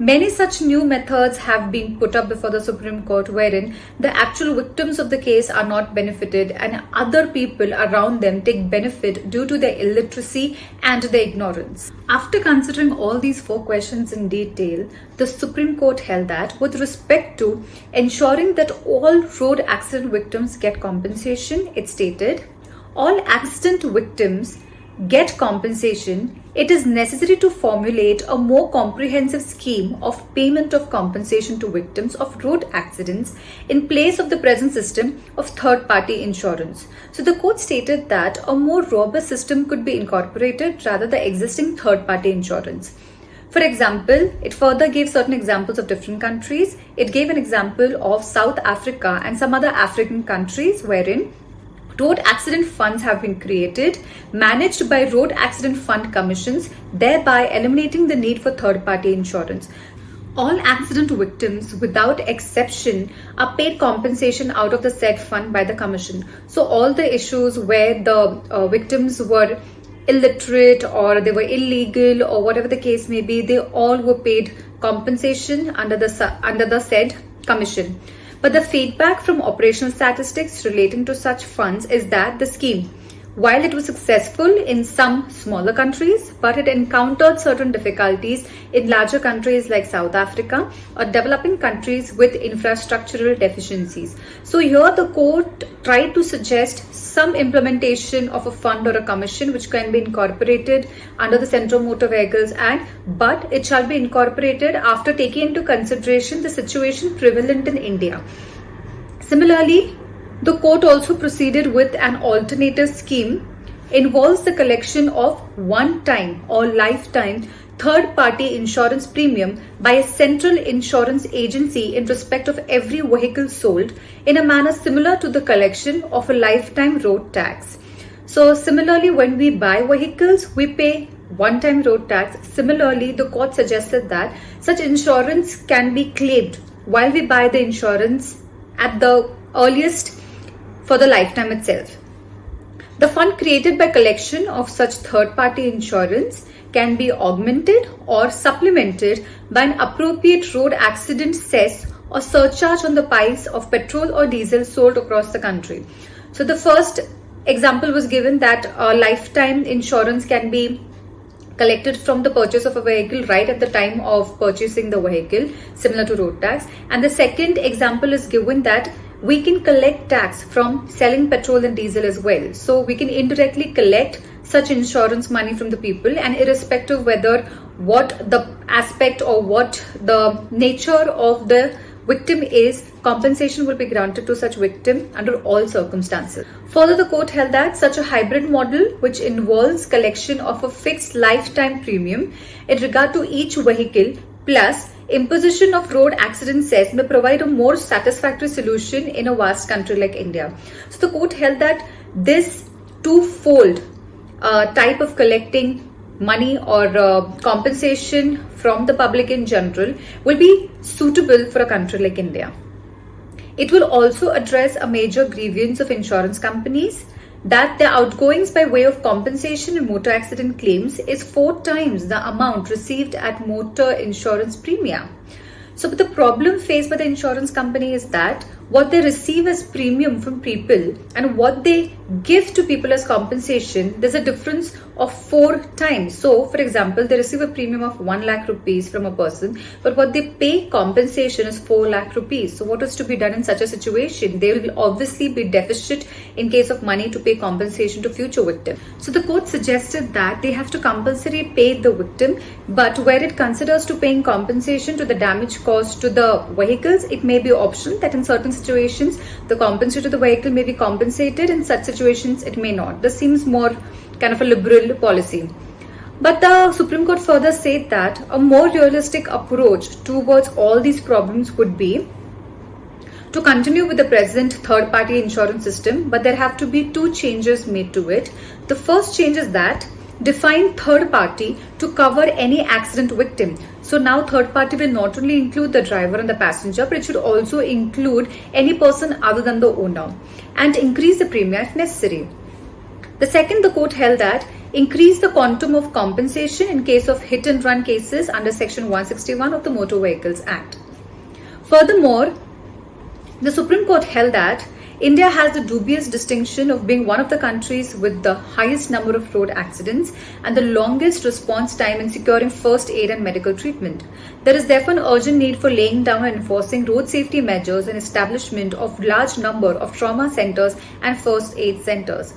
Many such new methods have been put up before the Supreme Court wherein the actual victims of the case are not benefited and other people around them take benefit due to their illiteracy and their ignorance. After considering all these four questions in detail, the Supreme Court held that with respect to ensuring that all road accident victims get compensation, it stated, all accident victims get compensation, it is necessary to formulate a more comprehensive scheme of payment of compensation to victims of road accidents in place of the present system of third-party insurance. So the court stated that a more robust system could be incorporated rather than the existing third-party insurance. For example, it further gave certain examples of different countries. It gave an example of South Africa and some other African countries wherein road accident funds have been created, managed by road accident fund commissions, thereby eliminating the need for third-party insurance. All accident victims, without exception, are paid compensation out of the said fund by the commission. So all the issues where the victims were illiterate or they were illegal or whatever the case may be, they all were paid compensation under the said commission. But the feedback from operational statistics relating to such funds is that the scheme, while it was successful in some smaller countries, but it encountered certain difficulties in larger countries like South Africa or developing countries with infrastructural deficiencies. So here the court tried to suggest some implementation of a fund or a commission which can be incorporated under the Central Motor Vehicles Act, but it shall be incorporated after taking into consideration the situation prevalent in India. Similarly, the court also proceeded with an alternative scheme involves the collection of one-time or lifetime third-party insurance premium by a central insurance agency in respect of every vehicle sold in a manner similar to the collection of a lifetime road tax. So similarly, when we buy vehicles, we pay one-time road tax. Similarly, the court suggested that such insurance can be claimed while we buy the insurance at the earliest for the lifetime itself. The fund created by collection of such third-party insurance can be augmented or supplemented by an appropriate road accident cess or surcharge on the price of petrol or diesel sold across the country. So the first example was given that a lifetime insurance can be collected from the purchase of a vehicle right at the time of purchasing the vehicle, similar to road tax. And the second example is given that we can collect tax from selling petrol and diesel as well. So we can indirectly collect such insurance money from the people, and irrespective whether what the aspect or what the nature of the victim is, compensation will be granted to such victim under all circumstances. Further, the court held that such a hybrid model which involves collection of a fixed lifetime premium in regard to each vehicle plus imposition of road accident cess may provide a more satisfactory solution in a vast country like India. So the court held that this twofold type of collecting money or compensation from the public in general will be suitable for a country like India. It will also address a major grievance of insurance companies that their outgoings by way of compensation in motor accident claims is 4 times the amount received at motor insurance premium. So the problem faced by the insurance company is that what they receive as premium from people and what they give to people as compensation, there's a difference of 4 times. So for example, they receive a premium of 1 lakh rupees from a person, but what they pay compensation is 4 lakh rupees. So what is to be done in such a situation? They will obviously be deficit in case of money to pay compensation to future victims. So the court suggested that they have to compulsory pay the victim, but where it considers to paying compensation to the damage caused to the vehicles, it may be optional that in certain situations the compensation to the vehicle may be compensated, in such situations it may not. This seems more kind of a liberal policy. But the Supreme Court further said that a more realistic approach towards all these problems would be to continue with the present third-party insurance system, but there have to be 2 changes made to it. The first change is that define third party to cover any accident victim. So now third party will not only include the driver and the passenger, but it should also include any person other than the owner, and increase the premium if necessary. The second, the court held that increase the quantum of compensation in case of hit and run cases under Section 161 of the Motor Vehicles Act. Furthermore, the Supreme Court held that India has the dubious distinction of being one of the countries with the highest number of road accidents and the longest response time in securing first aid and medical treatment. There is therefore an urgent need for laying down and enforcing road safety measures and establishment of large number of trauma centers and first aid centers.